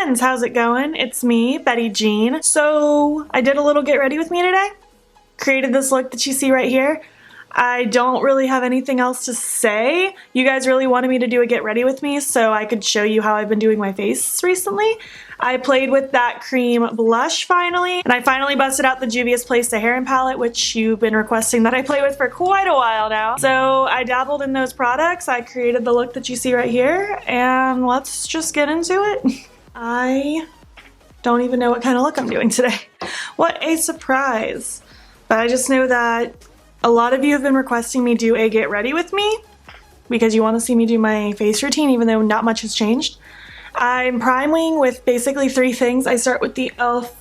friends, how's it going? It's me, Betty Jean. So I did a little get ready with me today. Created this look that you see right here. I don't really have anything else to say. You guys really wanted me to do a get ready with me so I could show you how I've been doing my face recently. I played with that cream blush finally, and I finally busted out the Juvias Saharan palette, which you've been requesting that I play with for quite a while now. So I dabbled in those products, I created the look that you see right here, and let's just get into it. I don't even know what kind of look I'm doing today. What a surprise. But I just know that a lot of you have been requesting me do a get ready with me because you want to see me do my face routine even though not much has changed. I'm priming with basically 3 things. I start with the e.l.f.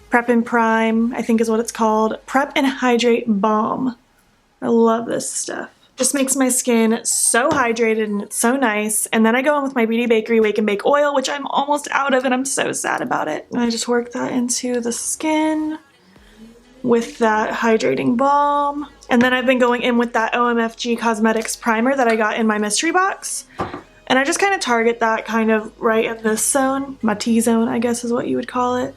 Prep and Prime, I think is what it's called. Prep and Hydrate Balm. I love this stuff. Just makes my skin so hydrated and it's so nice. And then I go in with my Beauty Bakerie Wake and Bake Oil, which I'm almost out of and I'm so sad about it. And I just work that into the skin with that hydrating balm. And then I've been going in with that OMFG Cosmetics primer that I got in my mystery box. And I just kind of target that kind of right in this zone. My T-zone, I guess is what you would call it.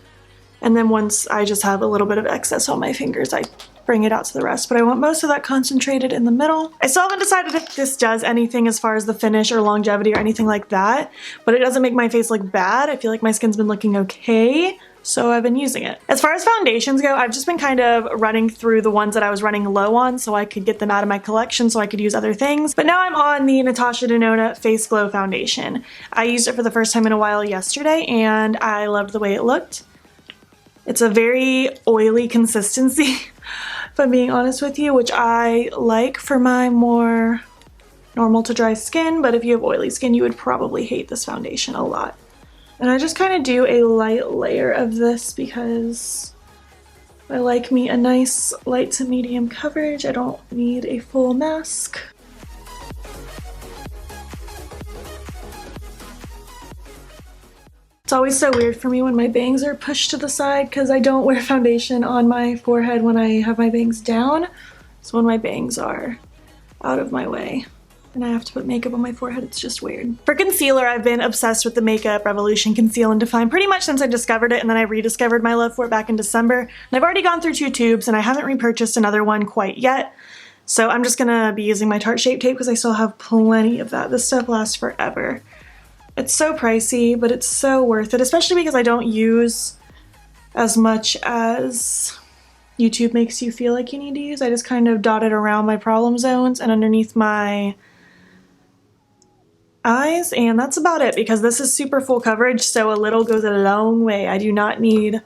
And then once I just have a little bit of excess on my fingers, I bring it out to the rest. But I want most of that concentrated in the middle. I still haven't decided if this does anything as far as the finish or longevity or anything like that. But it doesn't make my face look bad. I feel like my skin's been looking okay. So I've been using it. As far as foundations go, I've just been kind of running through the ones that I was running low on so I could get them out of my collection so I could use other things. But now I'm on the Natasha Denona Face Glow Foundation. I used it for the first time in a while yesterday and I loved the way it looked. It's a very oily consistency, if I'm being honest with you, which I like for my more normal to dry skin, but if you have oily skin, you would probably hate this foundation a lot. And I just kind of do a light layer of this because I like me a nice light to medium coverage. I don't need a full mask. It's always so weird for me when my bangs are pushed to the side because I don't wear foundation on my forehead when I have my bangs down. So when my bangs are out of my way and I have to put makeup on my forehead, it's just weird. For concealer, I've been obsessed with the Makeup Revolution Conceal and Define pretty much since I discovered it, and then I rediscovered my love for it back in December. And I've already gone through 2 tubes and I haven't repurchased another one quite yet. So I'm just gonna be using my Tarte Shape Tape because I still have plenty of that. This stuff lasts forever. It's so pricey, but it's so worth it, especially because I don't use as much as YouTube makes you feel like you need to use. I just kind of dot it around my problem zones and underneath my eyes, and that's about it because this is super full coverage, so a little goes a long way. I do not need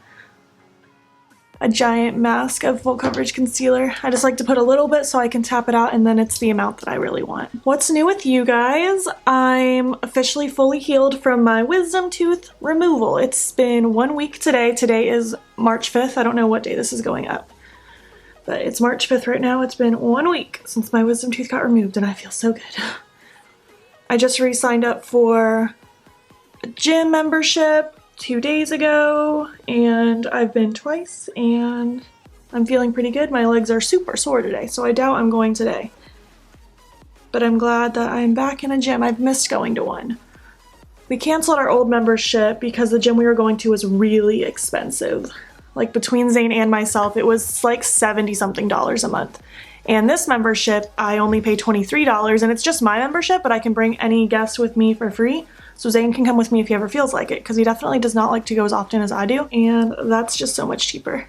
a giant mask of full coverage concealer. I just like to put a little bit so I can tap it out, and then it's the amount that I really want. What's new with you guys? I'm officially fully healed from my wisdom tooth removal. It's been 1 week today. Today is March 5th. I don't know what day this is going up, but it's March 5th right now. It's been 1 week since my wisdom tooth got removed and I feel so good. I just re-signed up for a gym membership 2 days ago and I've been twice and I'm feeling pretty good. My legs are super sore today, so I doubt I'm going today. But I'm glad that I'm back in a gym. I've missed going to one. We canceled our old membership because the gym we were going to was really expensive. Like between Zane and myself, it was like $70-something a month. And this membership, I only pay $23, and it's just my membership, but I can bring any guest with me for free. So Zane can come with me if he ever feels like it, because he definitely does not like to go as often as I do, and that's just so much cheaper.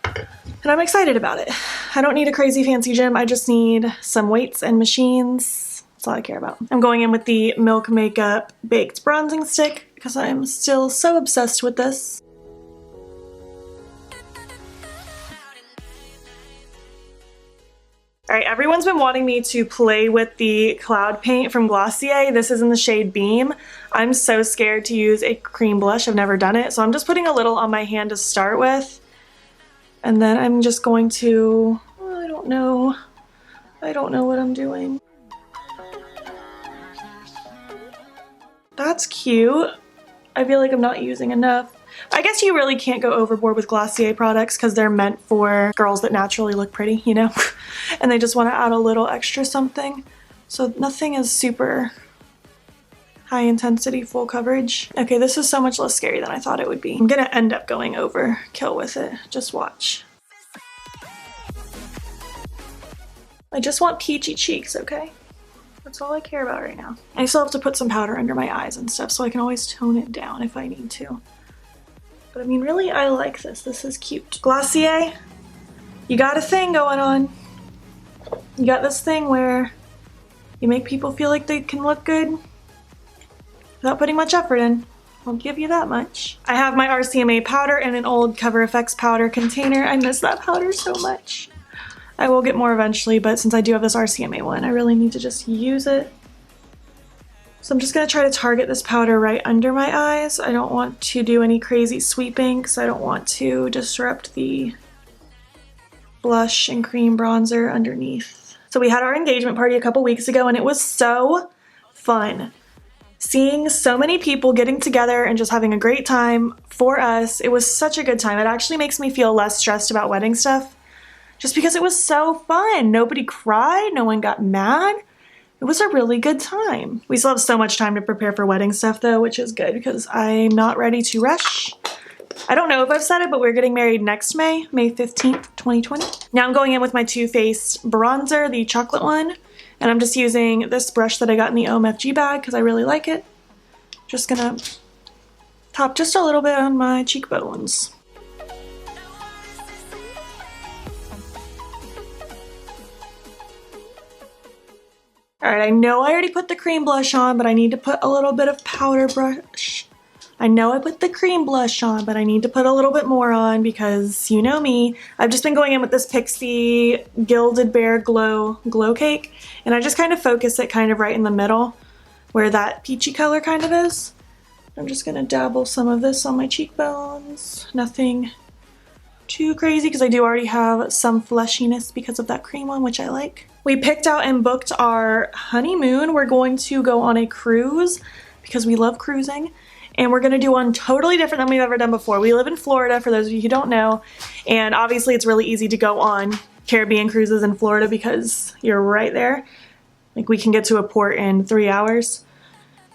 And I'm excited about it. I don't need a crazy fancy gym, I just need some weights and machines. That's all I care about. I'm going in with the Milk Makeup Baked Bronzing Stick, because I'm still so obsessed with this. Alright, everyone's been wanting me to play with the Cloud Paint from Glossier. This is in the shade Beam. I'm so scared to use a cream blush. I've never done it, so I'm just putting a little on my hand to start with. And then I'm just going to, I don't know what I'm doing. That's cute. I feel like I'm not using enough. I guess you really can't go overboard with Glossier products because they're meant for girls that naturally look pretty, you know? And they just want to add a little extra something. So nothing is super high intensity, full coverage. Okay, this is so much less scary than I thought it would be. I'm gonna end up going overkill with it. Just watch. I just want peachy cheeks, okay? That's all I care about right now. I still have to put some powder under my eyes and stuff, so I can always tone it down if I need to. But I mean, really, I like this. This is cute. Glossier, you got a thing going on. You got this thing where you make people feel like they can look good without putting much effort in. I'll give you that much. I have my RCMA powder and an old Cover FX powder container. I miss that powder so much. I will get more eventually, but since I do have this RCMA one, I really need to just use it. So I'm just gonna try to target this powder right under my eyes. I don't want to do any crazy sweeping because I don't want to disrupt the blush and cream bronzer underneath. So we had our engagement party a couple weeks ago and it was so fun. Seeing so many people getting together and just having a great time for us. It was such a good time. It actually makes me feel less stressed about wedding stuff just because it was so fun. Nobody cried, no one got mad. It was a really good time. We still have so much time to prepare for wedding stuff though, which is good because I'm not ready to rush. I don't know if I've said it, but we're getting married next May 15th, 2020. Now I'm going in with my Too Faced bronzer, the chocolate one, and I'm just using this brush that I got in the OMFG bag because I really like it. Just gonna top just a little bit on my cheekbones. Alright, I know I already put the cream blush on, but I need to put a little bit of powder brush. I know I put the cream blush on, but I need to put a little bit more on because you know me. I've just been going in with this Pixi Gilded Bear Glow Cake, and I just kind of focus it kind of right in the middle where that peachy color kind of is. I'm just gonna dabble some of this on my cheekbones. Nothing too crazy because I do already have some fleshiness because of that cream one, which I like. We picked out and booked our honeymoon. We're going to go on a cruise because we love cruising. And we're gonna do one totally different than we've ever done before. We live in Florida, for those of you who don't know, and obviously it's really easy to go on Caribbean cruises in Florida because you're right there. Like we can get to a port in 3 hours.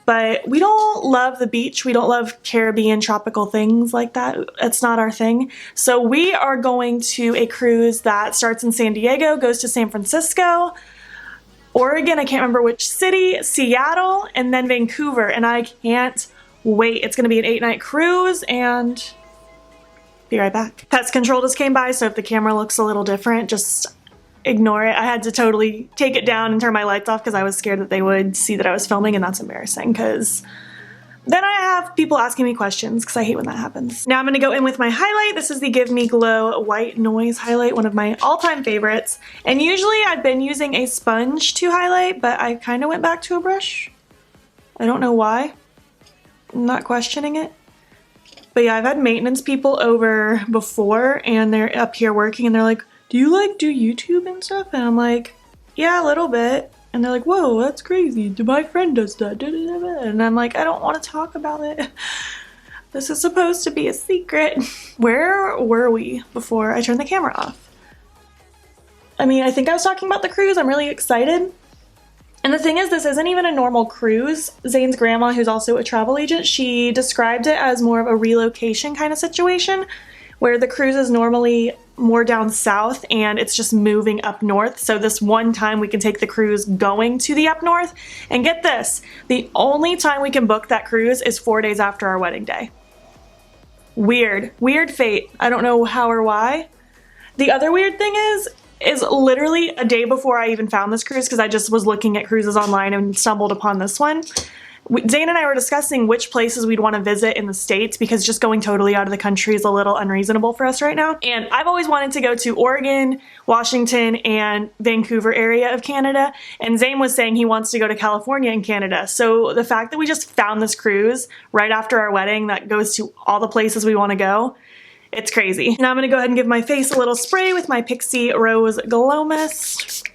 But we don't love the beach. We don't love Caribbean tropical things like that. It's not our thing. So we are going to a cruise that starts in San Diego, goes to San Francisco, Oregon, I can't remember which city, Seattle, and then Vancouver. And I can't wait. It's gonna be an 8-night cruise and be right back. Pest control just came by, so if the camera looks a little different, just ignore it. I had to totally take it down and turn my lights off because I was scared that they would see that I was filming, and that's embarrassing because then I have people asking me questions because I hate when that happens. Now I'm gonna go in with my highlight. This is the Give Me Glow White Noise highlight, one of my all-time favorites. And usually I've been using a sponge to highlight, but I kind of went back to a brush. I don't know why. I'm not questioning it. But yeah, I've had maintenance people over before and they're up here working and they're like, do you like do YouTube and stuff? And I'm like, yeah, a little bit. And they're like, whoa, that's crazy. My friend does that. And I'm like, I don't want to talk about it. This is supposed to be a secret. Where were we before I turned the camera off? I mean, I think I was talking about the cruise. I'm really excited. And the thing is, this isn't even a normal cruise. Zane's grandma, who's also a travel agent, she described it as more of a relocation kind of situation where the cruise is normally more down south and it's just moving up north. So this one time we can take the cruise going to the up north. And get this, the only time we can book that cruise is 4 days after our wedding day. Weird. Weird fate. I don't know how or why. The other weird thing is literally a day before I even found this cruise, because I just was looking at cruises online and stumbled upon this one. Zane and I were discussing which places we'd want to visit in the States because just going totally out of the country is a little unreasonable for us right now. And I've always wanted to go to Oregon, Washington, and Vancouver area of Canada. And Zane was saying he wants to go to California and Canada. So the fact that we just found this cruise right after our wedding that goes to all the places we want to go, it's crazy. Now I'm gonna go ahead and give my face a little spray with my Pixi Rose Glow Mist.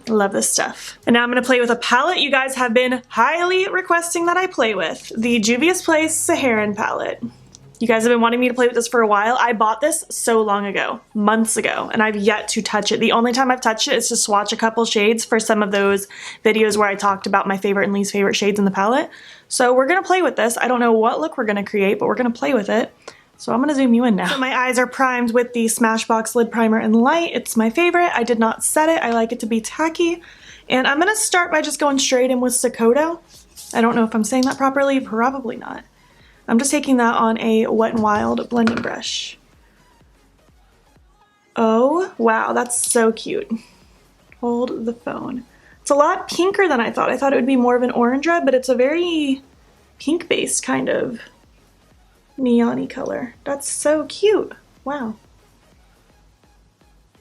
Love this stuff. And now I'm gonna play with a palette you guys have been highly requesting that I play with. The Juvias Place Saharan palette. You guys have been wanting me to play with this for a while. I bought this so long ago, months ago, and I've yet to touch it. The only time I've touched it is to swatch a couple shades for some of those videos where I talked about my favorite and least favorite shades in the palette. So we're gonna play with this. I don't know what look we're gonna create, but we're gonna play with it. So I'm gonna zoom you in now. So my eyes are primed with the Smashbox Lid Primer in Light. It's my favorite. I did not set it. I like it to be tacky. And I'm gonna start by just going straight in with Sokoto. I don't know if I'm saying that properly, probably not. I'm just taking that on a Wet n Wild blending brush. Oh, wow, that's so cute. Hold the phone. It's a lot pinker than I thought. I thought it would be more of an orange red, but it's a very pink-based kind of neon-y color. That's so cute. Wow.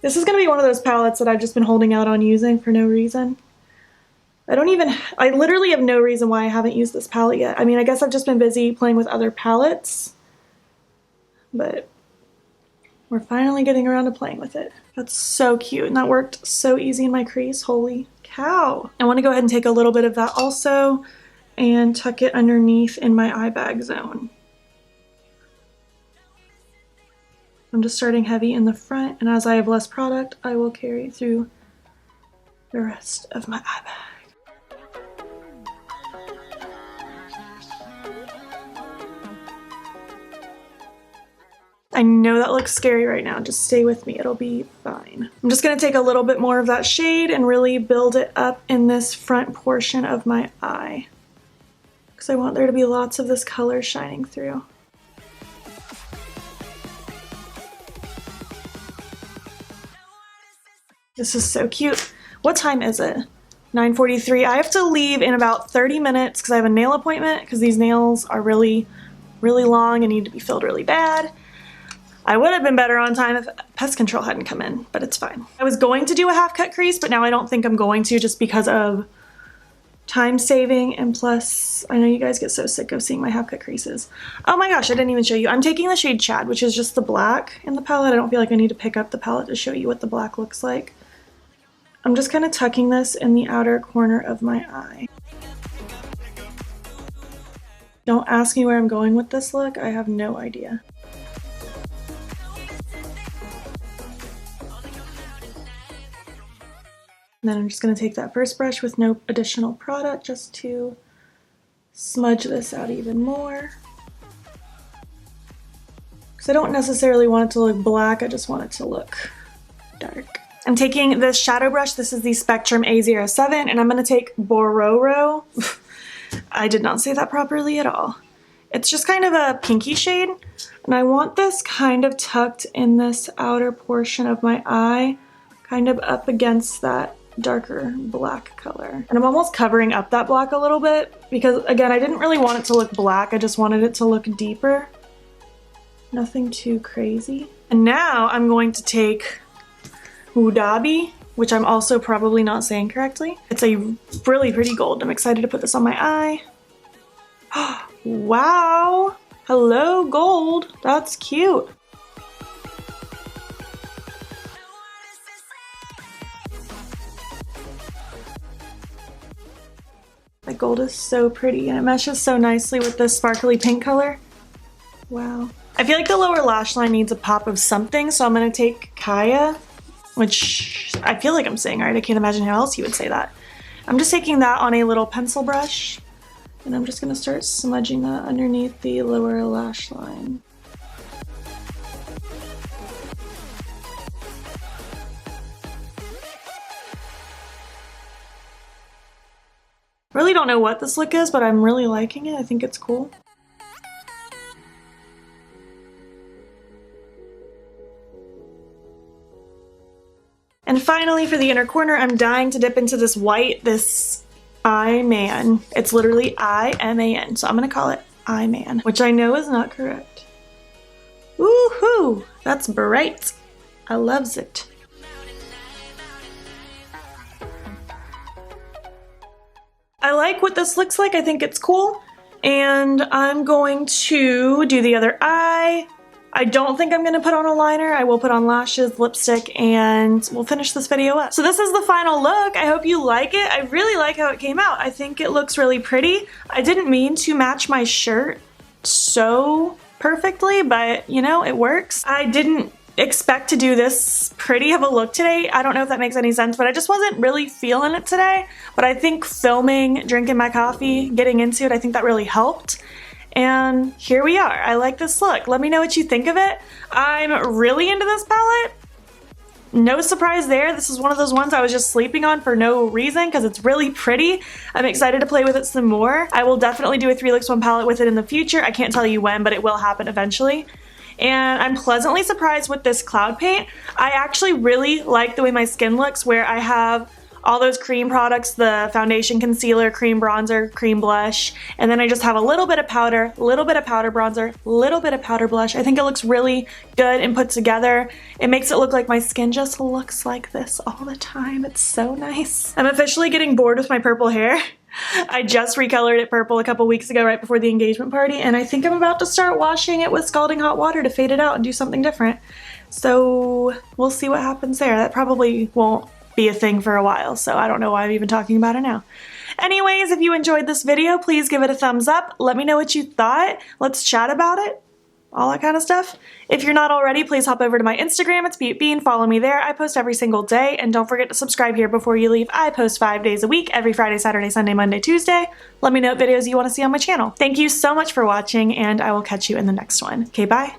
This is gonna be one of those palettes that I've just been holding out on using for no reason. I literally have no reason why I haven't used this palette yet. I mean, I guess I've just been busy playing with other palettes, but we're finally getting around to playing with it. That's so cute, and that worked so easy in my crease. Holy cow. I want to go ahead and take a little bit of that also and tuck it underneath in my eye bag zone. I'm just starting heavy in the front, and as I have less product, I will carry it through the rest of my eye bag. I know that looks scary right now, just stay with me, it'll be fine. I'm just gonna take a little bit more of that shade and really build it up in this front portion of my eye, because I want there to be lots of this color shining through. This is so cute. What time is it? 9:43. I have to leave in about 30 minutes because I have a nail appointment, because these nails are really, really long and need to be filled really bad. I would have been better on time if pest control hadn't come in, but it's fine. I was going to do a half cut crease, but now I don't think I'm going to, just because of time saving, and plus I know you guys get so sick of seeing my half cut creases. Oh my gosh, I didn't even show you. I'm taking the shade Chad, which is just the black in the palette. I don't feel like I need to pick up the palette to show you what the black looks like. I'm just kind of tucking this in the outer corner of my eye. Don't ask me where I'm going with this look. I have no idea. And then I'm just going to take that first brush with no additional product just to smudge this out even more. Because I don't necessarily want it to look black, I just want it to look dark. I'm taking this shadow brush, this is the Spectrum A07, and I'm going to take Bororo. I did not say that properly at all. It's just kind of a pinky shade, and I want this kind of tucked in this outer portion of my eye, kind of up against that darker black color. And I'm almost covering up that black a little bit because, again, I didn't really want it to look black, I just wanted it to look deeper. Nothing too crazy. And now I'm going to take Udabi, which I'm also probably not saying correctly. It's a really pretty gold. I'm excited to put this on my eye. Wow! Hello, gold. That's cute. The gold is so pretty and it meshes so nicely with this sparkly pink color. Wow. I feel like the lower lash line needs a pop of something, so I'm going to take Kaya, which I feel like I'm saying right. I can't imagine how else you would say that. I'm just taking that on a little pencil brush, and I'm just going to start smudging that underneath the lower lash line. Really don't know what this look is, but I'm really liking it. I think it's cool. And finally, for the inner corner, I'm dying to dip into this white, this Eye Man. It's literally I-M-A-N, so I'm gonna call it Eye Man, which I know is not correct. Woohoo! That's bright. I loves it. I like what this looks like. I think it's cool. And I'm going to do the other eye. I don't think I'm going to put on a liner. I will put on lashes, lipstick, and we'll finish this video up. So this is the final look. I hope you like it. I really like how it came out. I think it looks really pretty. I didn't mean to match my shirt so perfectly, but you know, it works. I didn't expect to do this pretty of a look today. I don't know if that makes any sense, but I just wasn't really feeling it today. But I think filming, drinking my coffee, getting into it, I think that really helped. And here we are. I like this look. Let me know what you think of it. I'm really into this palette. No surprise there. This is one of those ones I was just sleeping on for no reason because it's really pretty. I'm excited to play with it some more. I will definitely do a 3 looks 1 palette with it in the future. I can't tell you when, but it will happen eventually. And I'm pleasantly surprised with this cloud paint. I actually really like the way my skin looks, where I have all those cream products, the foundation, concealer, cream bronzer, cream blush, and then I just have a little bit of powder bronzer, little bit of powder blush. I think it looks really good and put together. It makes it look like my skin just looks like this all the time. It's so nice. I'm officially getting bored with my purple hair. I just recolored it purple a couple weeks ago right before the engagement party, and I think I'm about to start washing it with scalding hot water to fade it out and do something different. So we'll see what happens there. That probably won't be a thing for a while, so I don't know why I'm even talking about it now. Anyways, if you enjoyed this video, please give it a thumbs up. Let me know what you thought. Let's chat about it. All that kind of stuff. If you're not already, please hop over to my Instagram. It's beautbean. Follow me there. I post every single day, and don't forget to subscribe here before you leave. I post 5 days a week, every Friday, Saturday, Sunday, Monday, Tuesday. Let me know what videos you want to see on my channel. Thank you so much for watching, and I will catch you in the next one. Okay, bye.